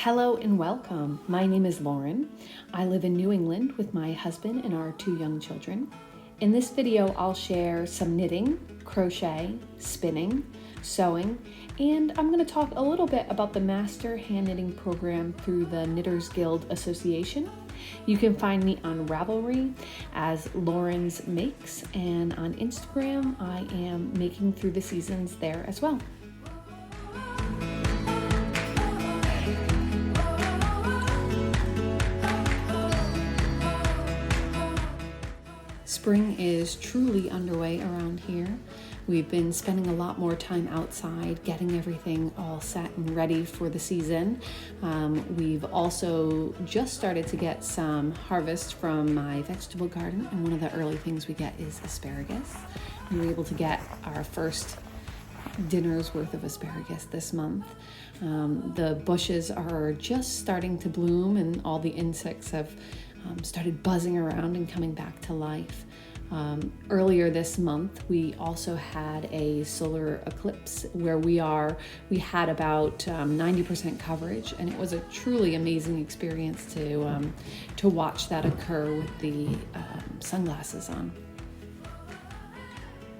Hello and welcome. My name is Lauren. I live in New England with my husband and our 2 young children. In this video, I'll share some knitting, crochet, spinning, sewing, and I'm going to talk a little bit about the Master Hand Knitting Program through the Knitters Guild Association. You can find me on Ravelry as Lauren's Makes, and on Instagram, I am Making Through the Seasons there as well. Spring is truly underway around here. We've been spending a lot more time outside, getting everything all set and ready for the season. We've also just started to get some harvest from my vegetable garden, and one of the early things we get is asparagus. We were able to get our first dinner's worth of asparagus this month. The bushes are just starting to bloom, and all the insects have started buzzing around and coming back to life. Earlier this month, we also had a solar eclipse where we had about 90% coverage, and it was a truly amazing experience to watch that occur with the sunglasses on.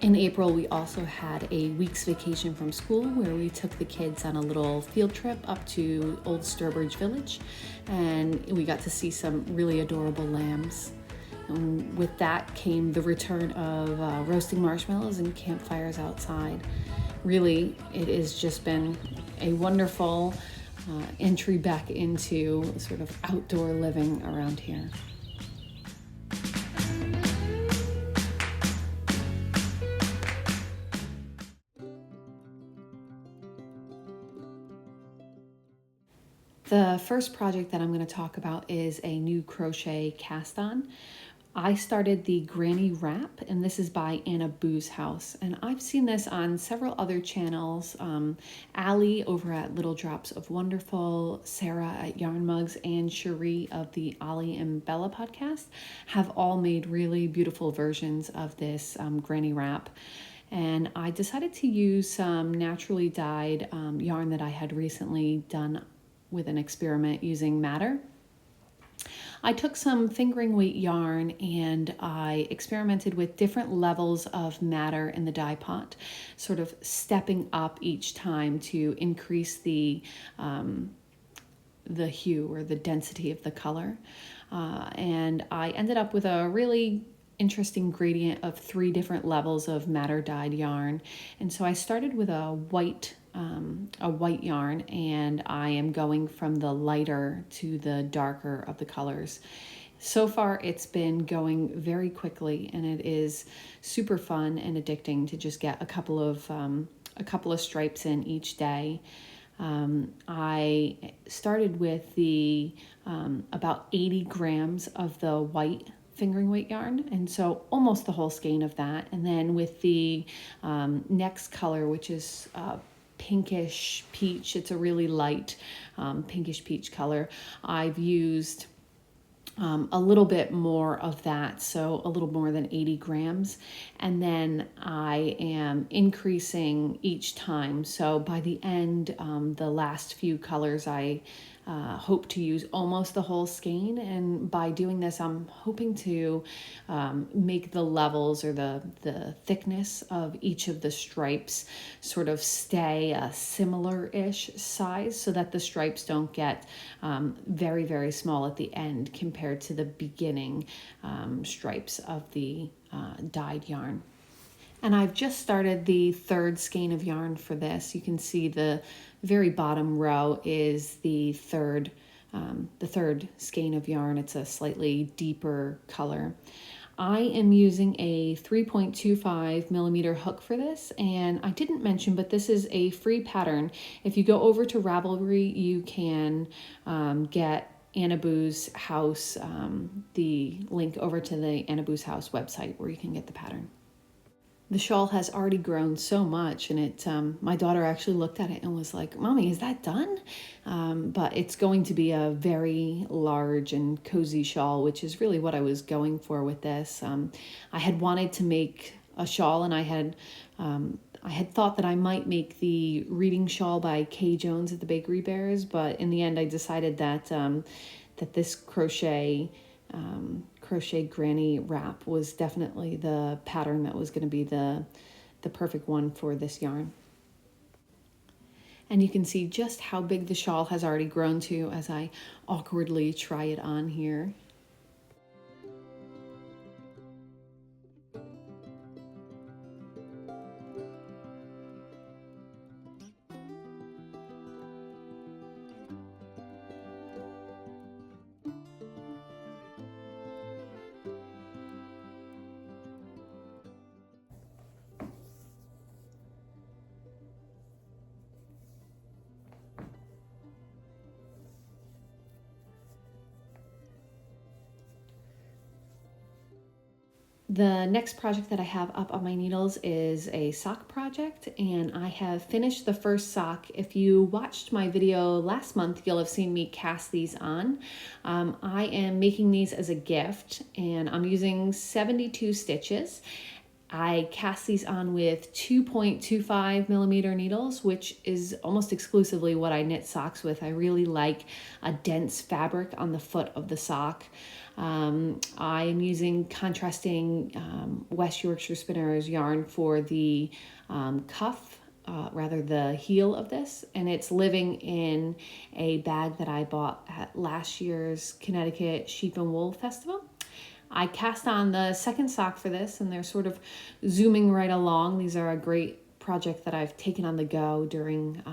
In April, we also had a week's vacation from school where we took the kids on a little field trip up to Old Sturbridge Village, and we got to see some really adorable lambs. And with that came the return of roasting marshmallows and campfires outside. Really, it has just been a wonderful entry back into sort of outdoor living around here. The first project that I'm going to talk about is a new crochet cast on. I started the Granny Wrap, and this is by Annaboo's House, and I've seen this on several other channels. Allie over at Little Drops of Wonderful, Sarah at Yarn Mugs, and Cherie of the Ollie and Bella podcast have all made really beautiful versions of this Granny Wrap. And I decided to use some naturally dyed yarn that I had recently done with an experiment using madder. I took some fingering weight yarn and I experimented with different levels of madder in the dye pot, sort of stepping up each time to increase the hue or the density of the color. And I ended up with a really interesting gradient of 3 different levels of madder dyed yarn. And so I started with a white yarn, and I am going from the lighter to the darker of the colors. So far, it's been going very quickly, and it is super fun and addicting to just get a couple of stripes in each day. I started with the about 80 grams of the white fingering weight yarn, and so almost the whole skein of that. And then with the next color, which is pinkish peach, it's a really light pinkish peach color, I've used a little bit more of that, so a little more than 80 grams. And then I am increasing each time. So by the end, the last few colors, I hope to use almost the whole skein. And by doing this, I'm hoping to make the levels or the thickness of each of the stripes sort of stay a similar-ish size so that the stripes don't get very, very small at the end compared to the beginning stripes of the dyed yarn. And I've just started the 3rd skein of yarn for this. You can see the very bottom row is the third skein of yarn. It's a slightly deeper color. I am using a 3.25 millimeter hook for this, and I didn't mention, but this is a free pattern. If you go over to Ravelry, you can get Annaboo's House, the link over to the Annaboo's House website where you can get the pattern. The shawl has already grown so much, and my daughter actually looked at it and was like, "Mommy, is that done?" But it's going to be a very large and cozy shawl, which is really what I was going for with this. I had wanted to make a shawl, and I had I had thought that I might make the reading shawl by Kay Jones at the Bakery Bears, but in the end I decided that that this crochet granny wrap was definitely the pattern that was going to be the perfect one for this yarn. And you can see just how big the shawl has already grown to as I awkwardly try it on here. The next project that I have up on my needles is a sock project, and I have finished the first sock. If you watched my video last month, you'll have seen me cast these on. I am making these as a gift, and I'm using 72 stitches. I cast these on with 2.25 millimeter needles, which is almost exclusively what I knit socks with. I really like a dense fabric on the foot of the sock. I am using contrasting West Yorkshire Spinners yarn for the cuff, rather the heel of this, and it's living in a bag that I bought at last year's Connecticut Sheep and Wool Festival. I cast on the second sock for this, and they're sort of zooming right along. These are a great project that I've taken on the go during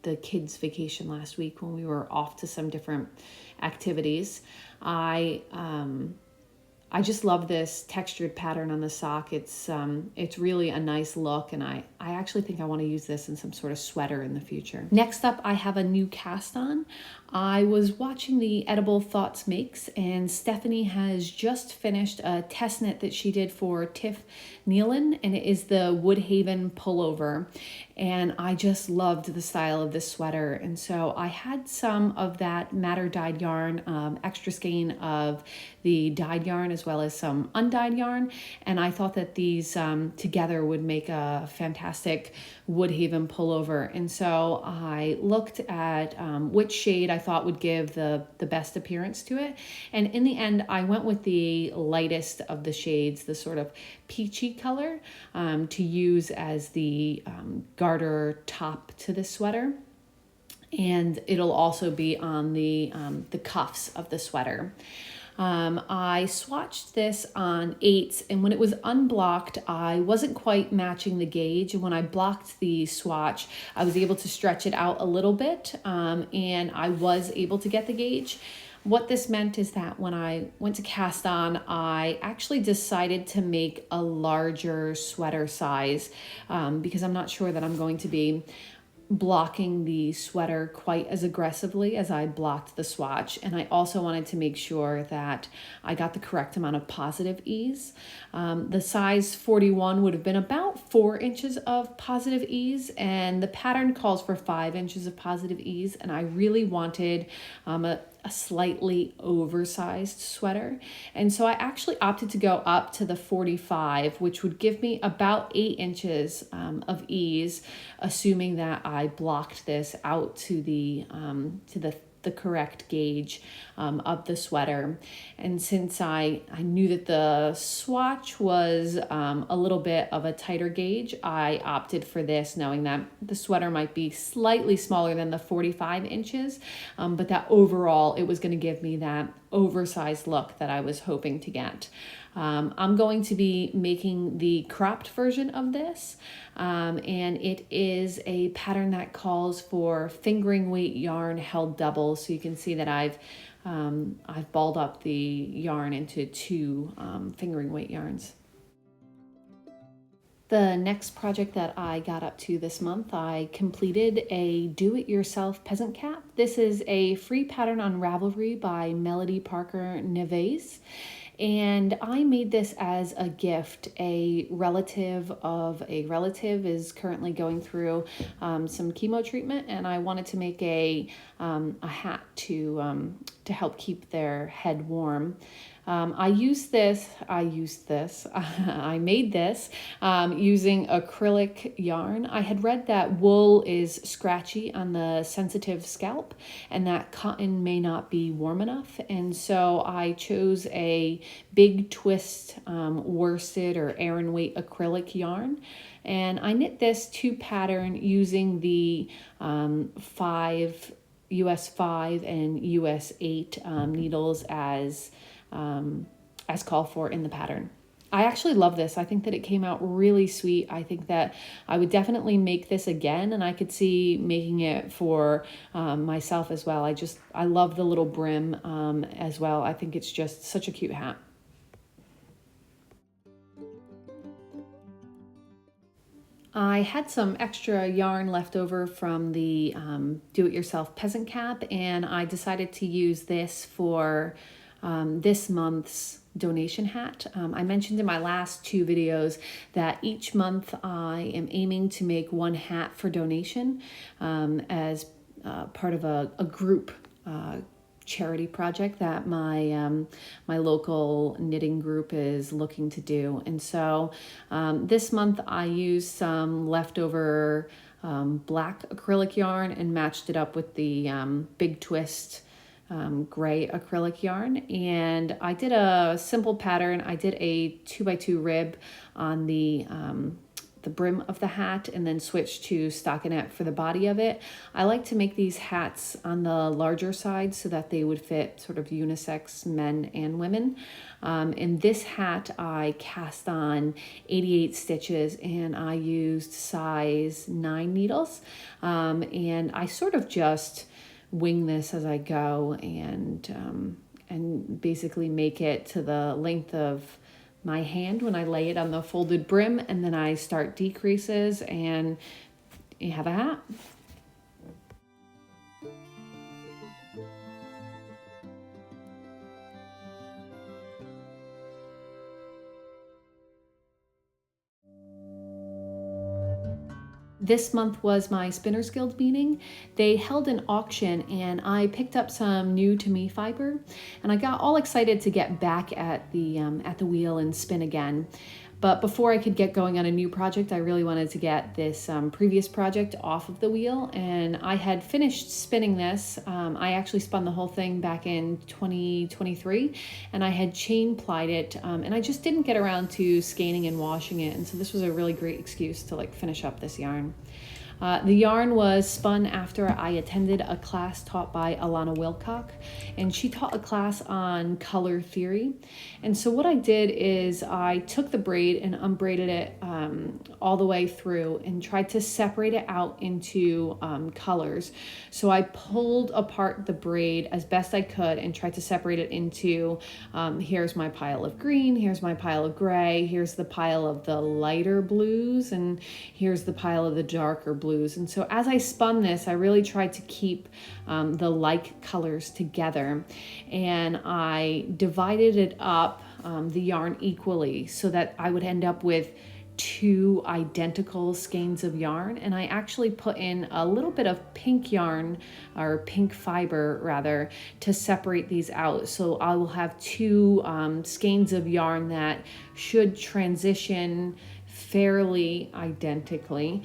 the kids' vacation last week when we were off to some different activities. I just love this textured pattern on the sock. It's really a nice look, and I actually think I want to use this in some sort of sweater in the future. Next up, I have a new cast on. I was watching the Edible Thoughts Makes, and Stephanie has just finished a test knit that she did for Tiff Neilan, and it is the Woodhaven Pullover. And I just loved the style of this sweater, and so I had some of that madder dyed yarn, extra skein of the dyed yarn as well as some undyed yarn, and I thought that these together would make a fantastic Woodhaven pullover. And so I looked at which shade I thought would give the best appearance to it, and in the end I went with the lightest of the shades, the sort of peachy color, to use as the garter top to the sweater, and it'll also be on the cuffs of the sweater. I swatched this on 8s, and when it was unblocked, I wasn't quite matching the gauge. And when I blocked the swatch, I was able to stretch it out a little bit, and I was able to get the gauge. What this meant is that when I went to cast on, I actually decided to make a larger sweater size because I'm not sure that I'm going to be blocking the sweater quite as aggressively as I blocked the swatch. And I also wanted to make sure that I got the correct amount of positive ease. The size 41 would have been about 4 inches of positive ease, and the pattern calls for 5 inches of positive ease, and I really wanted a slightly oversized sweater. And so I actually opted to go up to the 45, which would give me about 8 inches of ease, assuming that I blocked this out to the correct gauge of the sweater. And since I knew that the swatch was a little bit of a tighter gauge, I opted for this, knowing that the sweater might be slightly smaller than the 45 inches, but that overall it was going to give me that oversized look that I was hoping to get. I'm going to be making the cropped version of this, and it is a pattern that calls for fingering weight yarn held double. So you can see that I've balled up the yarn into 2 fingering weight yarns. The next project that I got up to this month, I completed a do-it-yourself peasant cap. This is a free pattern on Ravelry by Melody Parker Narvaez. And I made this as a gift. A relative of a relative is currently going through some chemo treatment, and I wanted to make a a hat to help keep their head warm. I made this using acrylic yarn. I had read that wool is scratchy on the sensitive scalp and that cotton may not be warm enough. And so I chose a big twist worsted or Aran weight acrylic yarn. And I knit this 2 pattern using the US 5 and US 8 needles as called for in the pattern. I actually love this. I think that it came out really sweet. I think that I would definitely make this again, and I could see making it for myself as well. I love the little brim as well. I think it's just such a cute hat. I had some extra yarn left over from the do-it-yourself Peasant Cap, and I decided to use this for this month's donation hat. I mentioned in my last 2 videos that each month I am aiming to make 1 hat for donation as part of a group charity project that my local knitting group is looking to do. And so this month I used some leftover black acrylic yarn and matched it up with the big twist gray acrylic yarn, and I did a simple pattern. I did a 2x2 rib on the brim of the hat and then switched to stockinette for the body of it. I like to make these hats on the larger side so that they would fit sort of unisex men and women. In this hat I cast on 88 stitches and I used size 9 needles, and I sort of just wing this as I go and basically make it to the length of my hand when I lay it on the folded brim, and then I start decreases and you have a hat. This month was my Spinners Guild meeting. They held an auction and I picked up some new to me fiber, and I got all excited to get back at the wheel and spin again. But before I could get going on a new project, I really wanted to get this previous project off of the wheel, and I had finished spinning this. I actually spun the whole thing back in 2023, and I had chain plied it, and I just didn't get around to scanning and washing it, and so this was a really great excuse to finish up this yarn. The yarn was spun after I attended a class taught by Alanna Wilcox, and she taught a class on color theory. And so what I did is I took the braid and unbraided it all the way through and tried to separate it out into colors. So I pulled apart the braid as best I could and tried to separate it into here's my pile of green, here's my pile of gray, here's the pile of the lighter blues, and here's the pile of the darker blues. And so as I spun this, I really tried to keep the like colors together, and I divided it up, the yarn equally, so that I would end up with 2 identical skeins of yarn. And I actually put in a little bit of pink yarn, or pink fiber rather, to separate these out. So I will have 2 skeins of yarn that should transition fairly identically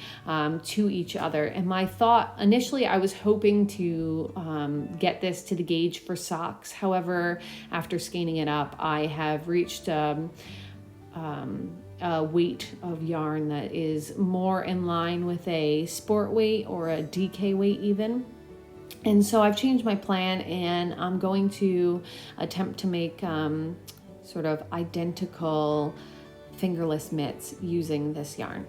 to each other. And my thought initially, I was hoping to get this to the gauge for socks. However, after scanning it up, I have reached a weight of yarn that is more in line with a sport weight or a DK weight even. And so I've changed my plan, and I'm going to attempt to make sort of identical fingerless mitts using this yarn.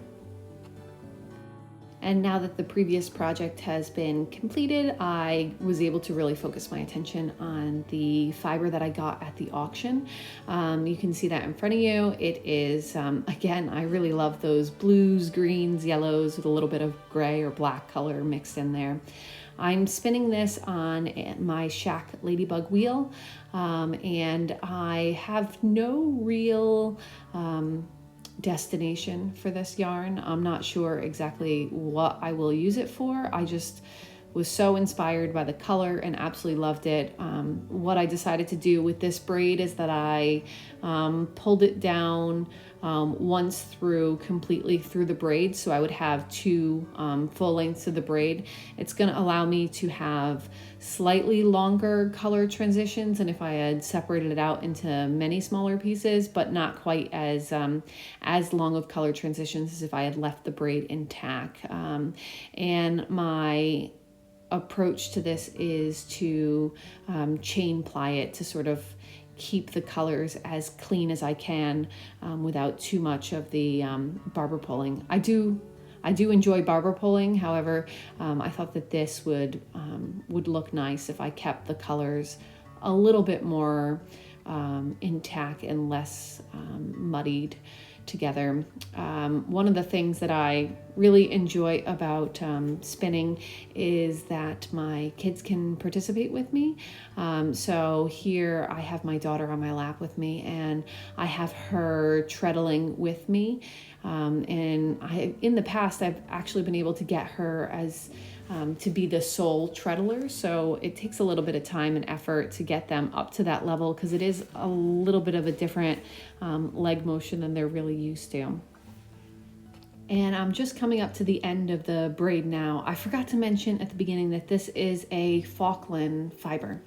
And now that the previous project has been completed, I was able to really focus my attention on the fiber that I got at the auction. You can see that in front of you. It is, again, I really love those blues, greens, yellows with a little bit of gray or black color mixed in there. I'm spinning this on my Shack Ladybug wheel, and I have no real destination for this yarn. I'm not sure exactly what I will use it for. I just was so inspired by the color and absolutely loved it. What I decided to do with this braid is that I pulled it down once through completely through the braid, so I would have two full lengths of the braid. It's going to allow me to have slightly longer color transitions and if I had separated it out into many smaller pieces, but not quite as long of color transitions as if I had left the braid intact. And my approach to this is to chain ply it to sort of keep the colors as clean as I can without too much of the barber pulling. I do enjoy barber pulling. However, I thought that this would look nice if I kept the colors a little bit more intact and less muddied together. One of the things that I really enjoy about spinning is that my kids can participate with me. So here I have my daughter on my lap with me and I have her treadling with me. And in the past, I've actually been able to get her as to be the sole treadler. So it takes a little bit of time and effort to get them up to that level because it is a little bit of a different leg motion than they're really used to. And I'm just coming up to the end of the braid now. I forgot to mention at the beginning that this is a Falkland fiber.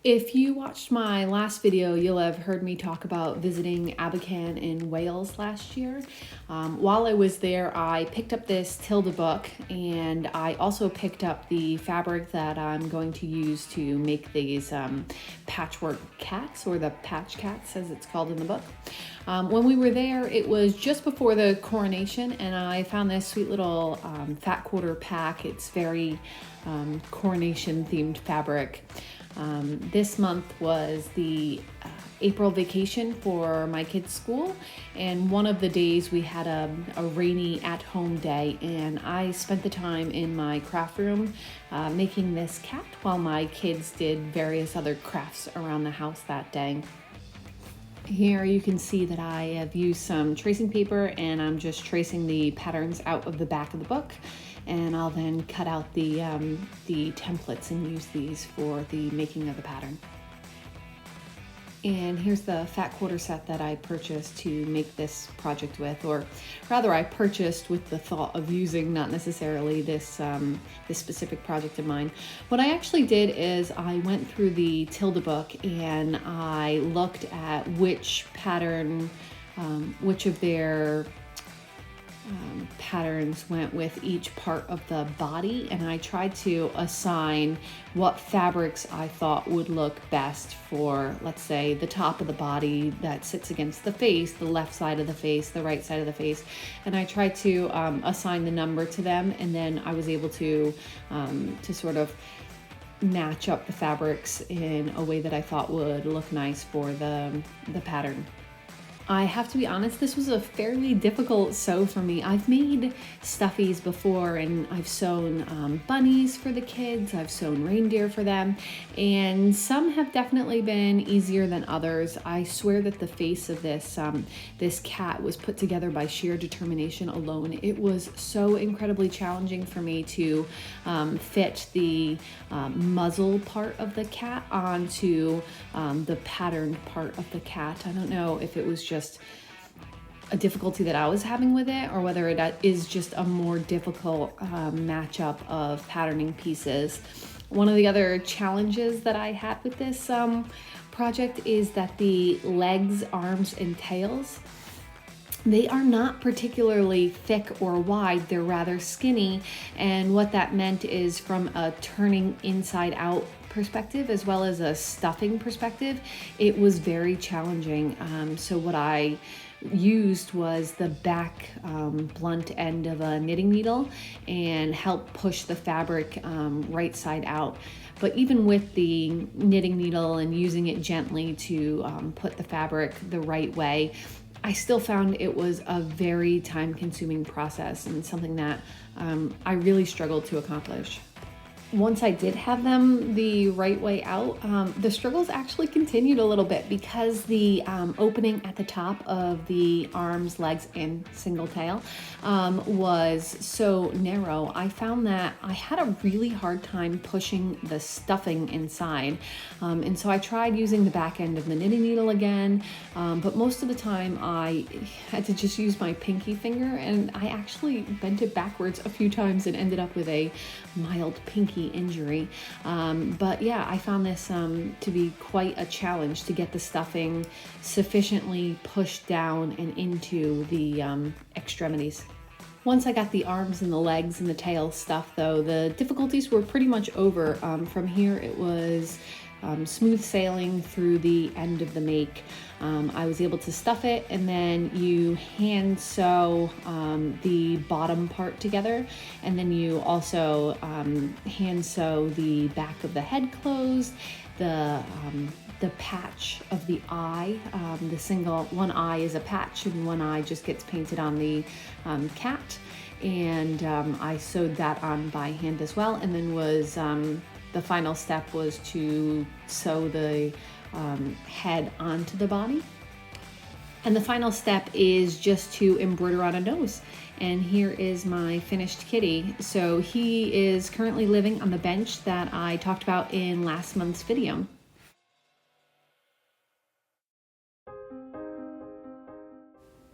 If you watched my last video, you'll have heard me talk about visiting Abakhan in Wales last year. While I was there, I picked up this Tilda book and I also picked up the fabric that I'm going to use to make these patchwork cats, or the patch cats as it's called in the book. When we were there, it was just before the coronation and I found this sweet little fat quarter pack. It's very coronation themed fabric. This month was the April vacation for my kids' school, and one of the days we had a rainy at-home day, and I spent the time in my craft room making this cat while my kids did various other crafts around the house that day. Here you can see that I have used some tracing paper and I'm just tracing the patterns out of the back of the book, and I'll then cut out the templates and use these for the making of the pattern. And here's the fat quarter set that I purchased to make this project with, or rather I purchased with the thought of using, not necessarily this specific project in mind. What I actually did is I went through the Tilda book and I looked at which pattern, which of their patterns went with each part of the body, and I tried to assign what fabrics I thought would look best for, let's say, the top of the body that sits against the face, the left side of the face, the right side of the face, and I tried to assign the number to them, and then I was able to sort of match up the fabrics in a way that I thought would look nice for the pattern. I have to be honest, this was a fairly difficult sew for me. I've made stuffies before and I've sewn bunnies for the kids, I've sewn reindeer for them, and some have definitely been easier than others. I swear that the face of this cat was put together by sheer determination alone. It was so incredibly challenging for me to fit the muzzle part of the cat onto the patterned part of the cat. I don't know if it was just a difficulty that I was having with it or whether it is just a more difficult matchup of patterning pieces. One of the other challenges that I had with this project is that the legs, arms, and tails, they are not particularly thick or wide, they're rather skinny, and what that meant is from a turning inside out perspective as well as a stuffing perspective, it was very challenging. So what I used was the back blunt end of a knitting needle and help push the fabric right side out. But even with the knitting needle and using it gently to put the fabric the right way, I still found it was a very time-consuming process and something that I really struggled to accomplish. once I did have them the right way out, the struggles actually continued a little bit because the opening at the top of the arms, legs, and single tail was so narrow. I found that I had a really hard time pushing the stuffing inside. And so I tried using the back end of the knitting needle again, but most of the time I had to just use my pinky finger, and I actually bent it backwards a few times and ended up with a mild pinky injury. But yeah, I found this to be quite a challenge to get the stuffing sufficiently pushed down and into the extremities. Once I got the arms and the legs and the tail stuff though, the difficulties were pretty much over. From here it was smooth sailing through the end of the make. I was able to stuff it, and then you hand sew the bottom part together, and then you also hand sew the back of the head closed, the patch of the eye. The single one eye is a patch and one eye just gets painted on the cat, and I sewed that on by hand as well, and then was the final step was to sew the head onto the body. And the final step is just to embroider on a nose. And here is my finished kitty. So he is currently living on the bench that I talked about in last month's video.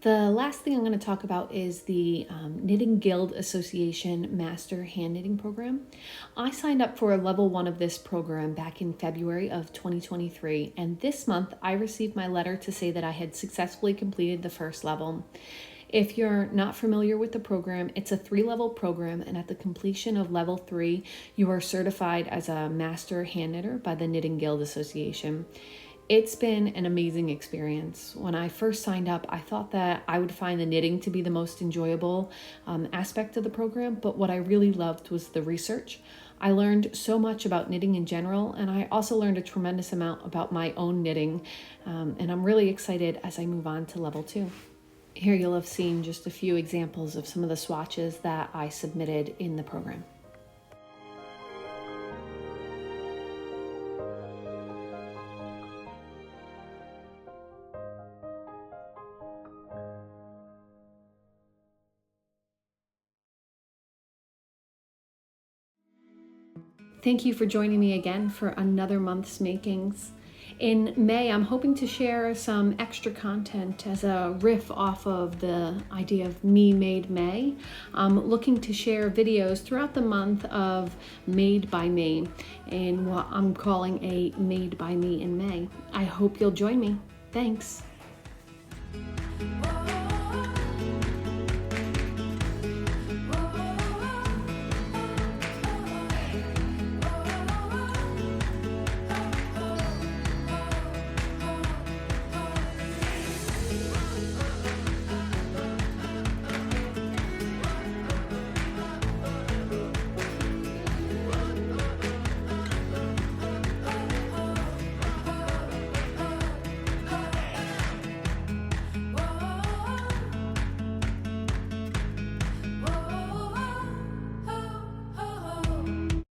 The last thing I'm going to talk about is the Knitting Guild Association Master Hand Knitting Program. I signed up for level 1 of this program back in February of 2023, and this month I received my letter to say that I had successfully completed the first level. If you're not familiar with the program, it's a 3-level program, and at the completion of level 3, you are certified as a master hand knitter by the Knitting Guild Association. It's been an amazing experience. When I first signed up, I thought that I would find the knitting to be the most enjoyable aspect of the program, but what I really loved was the research. I learned so much about knitting in general, and I also learned a tremendous amount about my own knitting, and I'm really excited as I move on to level 2. Here you'll have seen just a few examples of some of the swatches that I submitted in the program. Thank you for joining me again for another month's makings. In May, I'm hoping to share some extra content as a riff off of the idea of Me Made May. I'm looking to share videos throughout the month of Made by Me in what I'm calling a Made by Me in May. I hope you'll join me. Thanks.